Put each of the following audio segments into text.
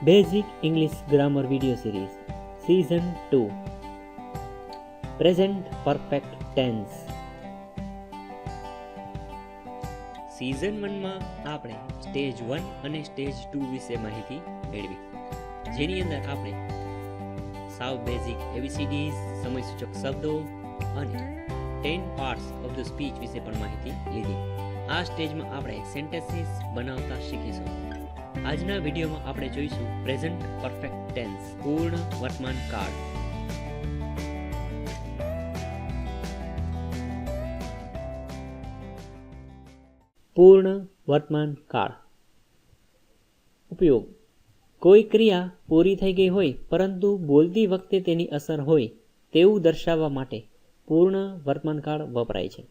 Basic English Grammar Video Series Season 2 Present Perfect Tense. Season 1માં આપણે stage 1 અને stage 2 વિશે માહિતી મેળવી, જેની અંદર આપણે સાવ બેઝિક ABCDs, સમયસૂચક શબ્દો અને 10 પાર્ટ્સ ઓફ ધ સ્પીચ વિશે પણ માહિતી લીધી. આ સ્ટેજમાં આપણે સેન્ટેન્સીસ બનાવતા શીખીશું. આજના વિડીયોમાં આપણે જોઈશું પ્રેઝન્ટ પરફેક્ટ ટેન્સ, પૂર્ણ વર્તમાન કાળ. પૂર્ણ વર્તમાન કાળ. ઉપયોગ: કોઈ ક્રિયા પૂરી થઈ ગઈ હોય પરંતુ બોલતી વખતે તેની અસર હોય તેવું દર્શાવવા માટે પૂર્ણ વર્તમાન કાળ વપરાય છે.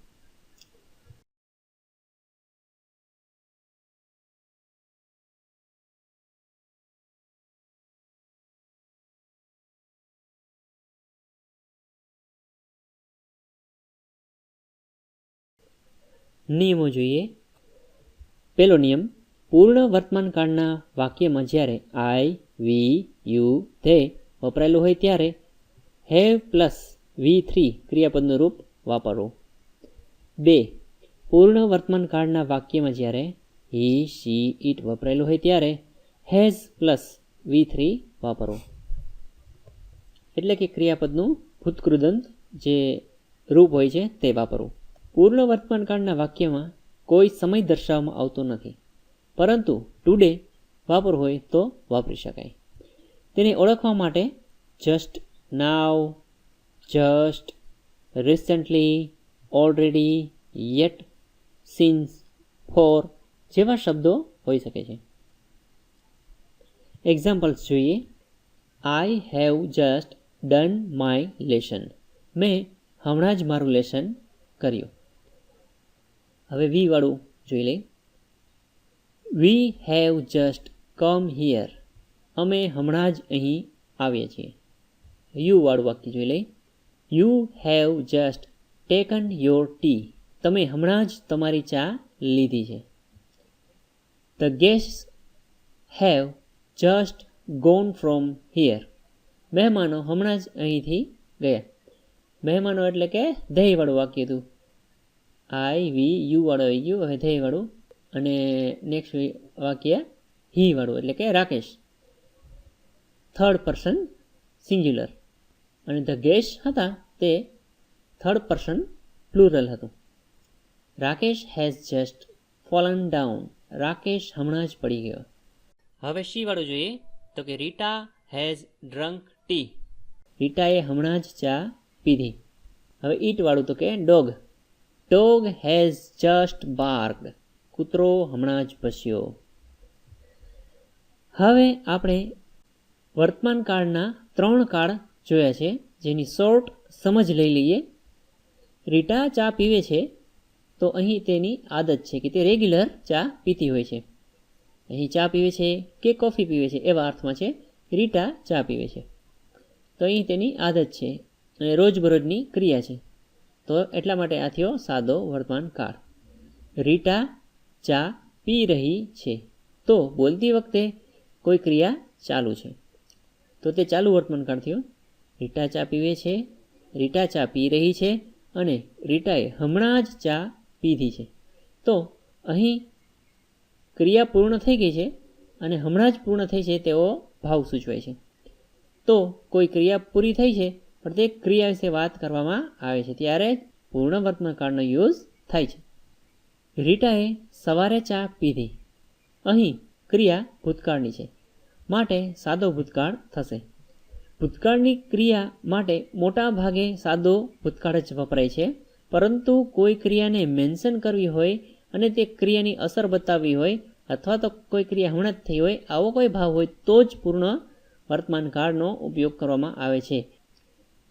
નિયમો જોઈએ. પહેલો નિયમ: પૂર્ણ વર્તમાન કાળના વાક્યમાં જ્યારે આઈ, વી, યુ, ધે વપરાયેલું હોય ત્યારે હેવ પ્લસ V3 ક્રિયાપદનું રૂપ વાપરવું. 2. પૂર્ણ વર્તમાન કાળના વાક્યમાં જ્યારે હી, શી, ઇટ વપરાયેલું હોય ત્યારે હેઝ પ્લસ V3 વાપરવું. એટલે કે ક્રિયાપદનું ભૂતકૃદંત જે રૂપ હોય છે તે વાપરવું. પૂર્ણ વર્તમાન કાળના વાક્યમાં કોઈ સમય દર્શાવવામાં આવતો નથી, પરંતુ ટુડે વાપરવું હોય તો વાપરી શકાય. તેને ઓળખવા માટે just, now, just, recently, already, yet, since, for જેવા શબ્દો હોઈ શકે છે. એક્ઝામ્પલ્સ જોઈએ. I have just done my lesson. મેં હમણાં જ મારું લેસન કર્યું. હવે વી વાળું જોઈ લઈએ. We have just come here. અમે હમણાં જ અહીં આવીએ છીએ. યુ વાળું વાક્ય જોઈ લઈએ. You have just taken your tea. તમે હમણાં જ તમારી ચા લીધી છે. The guests have just gone from here. મહેમાનો હમણાં જ અહીંથી ગયા. મહેમાનો એટલે કે ધેય વાળું વાક્ય હતું. આઈ, વી, યુ વાળું આવી ગયું. હવે ધેય વાળું અને નેક્સ્ટ વાક્ય હી વાળું એટલે કે રાકેશ. થર્ડ પર્સન સિંગ્યુલર અને ધ ગેસ્ટ હતા તે થર્ડ પર્સન પ્લુરલ હતું. Rakesh has just fallen down. Rakesh હમણાં જ પડી ગયો. હવે શી વાળું જોઈએ તો કે રીટા હેઝ ડ્રંક ટી. રીટાએ હમણાં જ ચા પીધી. હવે ઈટ વાળું તો કે dog. Dog has just barked. કૂતરો હમણાં જ ભસ્યો. હવે આપણે વર્તમાન કાળના 3 કાળ જોયા છે, જેની શોર્ટ સમજ લઈ લઈએ. રીટા ચા પીવે છે તો અહીં તેની આદત છે કે તે રેગ્યુલર ચા પીતી હોય છે. અહીં ચા પીવે છે કે કોફી પીવે છે એવા અર્થમાં છે. રીટા ચા પીવે છે તો અહીં તેની આદત છે અને રોજબરોજની ક્રિયા છે, તો એટલા માટે આ થયો સાદો વર્તમાન કાળ. રીટા ચા પી રહી છે તો બોલતી વખતે કોઈ ક્રિયા ચાલુ છે તો તે ચાલુ વર્તમાન કાળ થયો. રીટા ચા પીવે છે, રીટા ચા પી રહી છે અને રીટાએ હમણાં જ ચા પીધી છે. તો અહીં ક્રિયા પૂર્ણ થઈ ગઈ છે અને હમણાં જ પૂર્ણ થઈ છે તેવો ભાવ સૂચવાય છે. તો કોઈ ક્રિયા પૂરી થઈ છે પણ તે ક્રિયા વિશે વાત કરવામાં આવે છે ત્યારે પૂર્ણ વર્તમાન કાળનો યુઝ થાય છે. રીટાએ સવારે ચા પીધી. અહીં ક્રિયા ભૂતકાળની છે માટે સાદો ભૂતકાળ થશે. ભૂતકાળની ક્રિયા માટે મોટા ભાગે સાદો ભૂતકાળ જ વપરાય છે, પરંતુ કોઈ ક્રિયાને મેન્શન કરવી હોય અને તે ક્રિયાની અસર બતાવવી હોય અથવા તો કોઈ ક્રિયા હમણાં જ થઈ હોય આવો કોઈ ભાવ હોય તો જ પૂર્ણ વર્તમાન કાળનો ઉપયોગ કરવામાં આવે છે.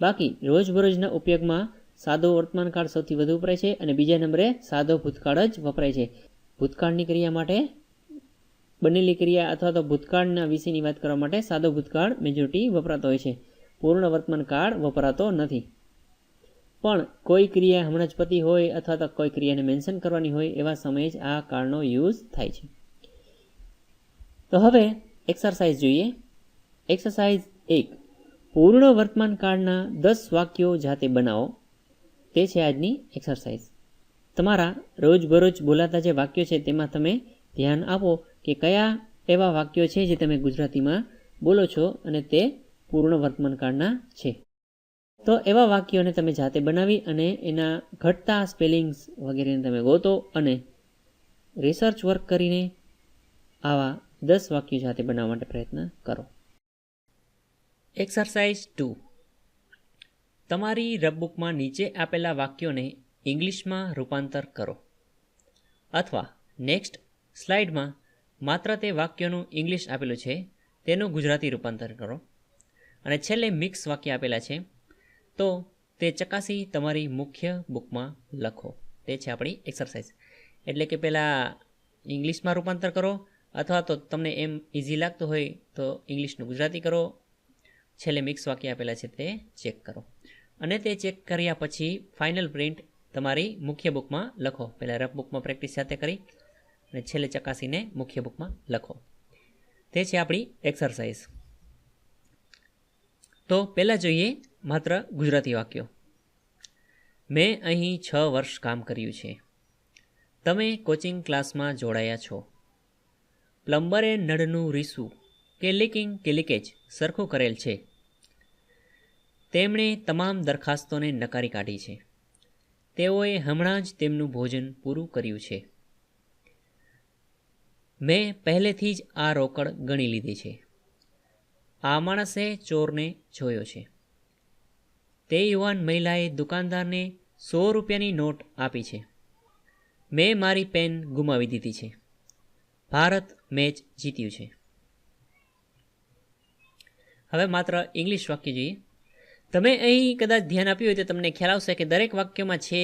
બાકી રોજબરોજના ઉપયોગમાં સાદો વર્તમાન કાળ સૌથી વધુ વપરાય છે અને બીજા નંબરે સાદો ભૂતકાળ જ વપરાય છે. ભૂતકાળની ક્રિયા માટે બનેલી ક્રિયા અથવા તો ભૂતકાળના વિશેની વાત કરવા માટે સાદો ભૂતકાળ મેજોરિટી વપરાતો હોય છે. પૂર્ણ વર્તમાન કાળ વપરાતો નથી. પણ કોઈ ક્રિયા હમણાં જ પતી હોય અથવા તો કોઈ ક્રિયાને મેન્શન કરવાની હોય એવા સમયે જ આ કાળનો યુઝ થાય છે. તો હવે એક્સરસાઇઝ જોઈએ. એક્સરસાઇઝ 1. પૂર્ણ વર્તમાન કાળના 10 વાક્યો જાતે બનાવો. તે છે આજની એક્સરસાઇઝ. તમારા રોજબરોજ બોલાતા જે વાક્યો છે તેમાં તમે ધ્યાન આપો કે કયા એવા વાક્યો છે જે તમે ગુજરાતીમાં બોલો છો અને તે પૂર્ણ વર્તમાન કાળના છે. તો એવા વાક્યોને તમે જાતે બનાવી અને એના ઘટતા સ્પેલિંગ્સ વગેરેને તમે ગોતો અને રિસર્ચ વર્ક કરીને આવા 10 વાક્યો જાતે બનાવવા માટે પ્રયત્ન કરો. એક્સરસાઇઝ 2. તમારી રબબુકમાં નીચે આપેલા વાક્યોને ઇંગ્લિશમાં રૂપાંતર કરો અથવા નેક્સ્ટ સ્લાઇડમાં માત્ર તે વાક્યોનું ઇંગ્લિશ આપેલું છે તેનું ગુજરાતી રૂપાંતર કરો અને છેલ્લે મિક્સ વાક્ય આપેલા છે તો તે ચકાસી તમારી મુખ્ય બુકમાં લખો. તે છે આપણી એક્સરસાઇઝ. એટલે કે પહેલાં ઇંગ્લિશમાં રૂપાંતર કરો અથવા તો તમને એમ ઇઝી લાગતું હોય તો ઇંગ્લિશનું ગુજરાતી કરો. છેલ્લે મિક્સ વાક્ય આપેલા છે તે ચેક કરો અને તે ચેક કર્યા પછી ફાઇનલ પ્રિન્ટ તમારી મુખ્ય બુકમાં લખો. પહેલાં રફ બુકમાં પ્રેક્ટિસ સાથે કરી અને છેલ્લે ચકાસીને મુખ્ય બુકમાં લખો. તે છે આપણી એક્સરસાઇઝ. તો પહેલાં જોઈએ માત્ર ગુજરાતી વાક્યો. મેં અહીં 6 વર્ષ કામ કર્યું છે. તમે કોચિંગ ક્લાસમાં જોડાયા છો. પ્લમ્બરે નળનું રીસું કે લીકિંગ કે લીકેજ સરખું કરેલ છે. તેમણે તમામ દરખાસ્તોને નકારી કાઢી છે. તેઓએ હમણાં જ તેમનું ભોજન પૂરું કર્યું છે. મેં પહેલેથી જ આ રોકડ ગણી લીધી છે. આ માણસે ચોરને જોયો છે. તે યુવાન મહિલાએ દુકાનદારને 100 રૂપિયાની નોટ આપી છે. મેં મારી પેન ગુમાવી દીધી છે. ભારત મેચ જીત્યું છે. હવે માત્ર ઇંગ્લિશ વાક્ય જોઈએ. તમે અહીં કદાચ ધ્યાન આપ્યું હોય તો તમને ખ્યાલ આવશે કે દરેક વાક્યમાં છે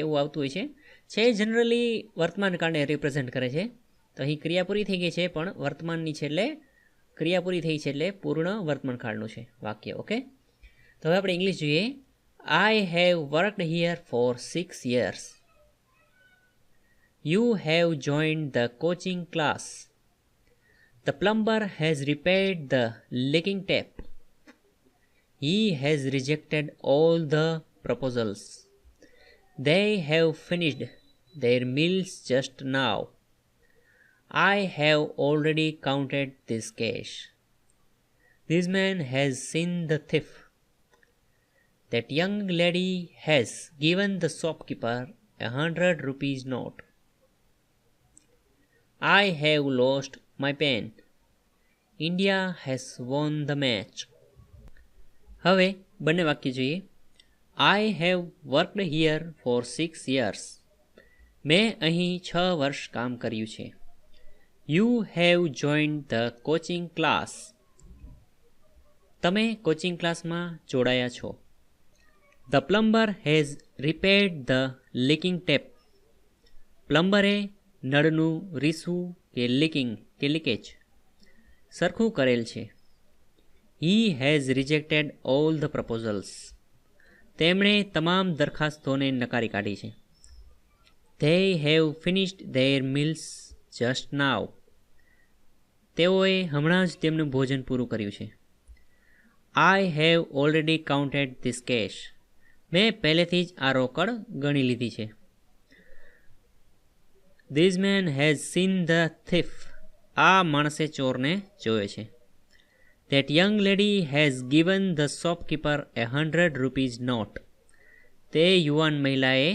એવું આવતું હોય છે. છે જનરલી વર્તમાન કાળને રિપ્રેઝેન્ટ કરે છે. તો અહીં ક્રિયા પૂરી થઈ ગઈ છે પણ વર્તમાનની છે એટલે ક્રિયા પૂરી થઈ છે એટલે પૂર્ણ વર્તમાન કાળનું છે વાક્ય. ઓકે, તો હવે આપણે ઇંગ્લિશ જોઈએ. I have worked here for 6 years. You have joined the coaching class. The plumber has repaired the leaking tap. He has rejected all the proposals. They have finished their meals just now. I have already counted this cash. This man has seen the thief. That young lady has given the shopkeeper a 100 rupees note. I have lost my pen. India has won the match. હવે બંને વાક્ય જોઈએ. I have worked here for 6 years. મેં અહીં 6 વર્ષ કામ કર્યું છે. You have joined the coaching class. તમે કોચિંગ ક્લાસમાં જોડાયા છો. The plumber has repaired the leaking tap. પ્લમ્બરે નળનું રીસું કે લીકિંગ કે લીકેજ સરખું કરેલ છે. He has rejected all the proposals. તેમણે તમામ દરખાસ્તોને નકારી કાઢી છે. They have finished their meals just now. તેઓએ હમણાં જ તેમનું ભોજન પૂરું કર્યું છે. I have already counted this cash. મેં પહેલેથી જ આ રોકડ ગણી લીધી છે. This man has seen the thief. આ માણસે ચોરને જોયો છે. That young lady has given the shopkeeper a 100 rupees note. તે યુવાન મહિલાએ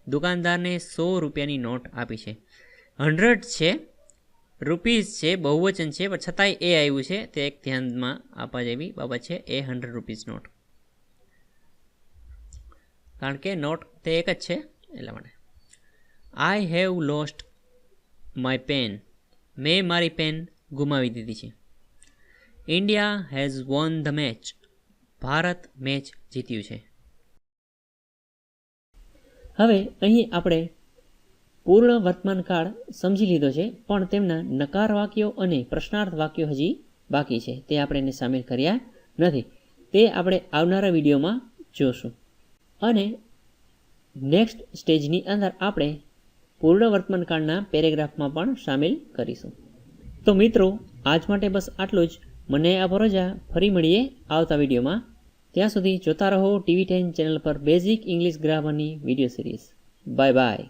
દુકાનદારને 100 રૂપિયાની નોટ આપી છે. 100 છે, રૂપીઝ છે, બહુવચન છે, પણ છતાંય એ આવ્યું છે. તે એક ધ્યાનમાં આપવા જેવી બાબત છે. એ 100 રૂપીઝ નોટ, કારણ કે નોટ તે એક જ છે એટલા માટે. I have lost my pen. મેં મારી પેન ગુમાવી દીધી છે. India has won the match. Bharat match જીત્યું છે. હવે અહીં આપણે પૂર્ણ વર્તમાન કાળ સમજી લીધો છે, પણ તેમના નકાર વાક્યો અને પ્રશ્નાર્થ વાક્યો હજી બાકી છે. તે આપણે એને સામેલ કર્યા નથી. તે આપણે આવનારા વિડીયોમાં જોશું. અને નેક્સ્ટ સ્ટેજની અંદર આપણે પૂર્ણ વર્તમાન કાળના પેરેગ્રાફમાં પણ સામેલ કરીશું. તો મિત્રો આજ માટે બસ આટલું જ. મને આપો રજા. ફરી મળીએ આવતા વિડીયોમાં. ત્યાં સુધી જોતા રહો TV10 ચેનલ પર બેઝિક ઇંગ્લિશ ગ્રામરની વિડીયો સિરીઝ. Bye by.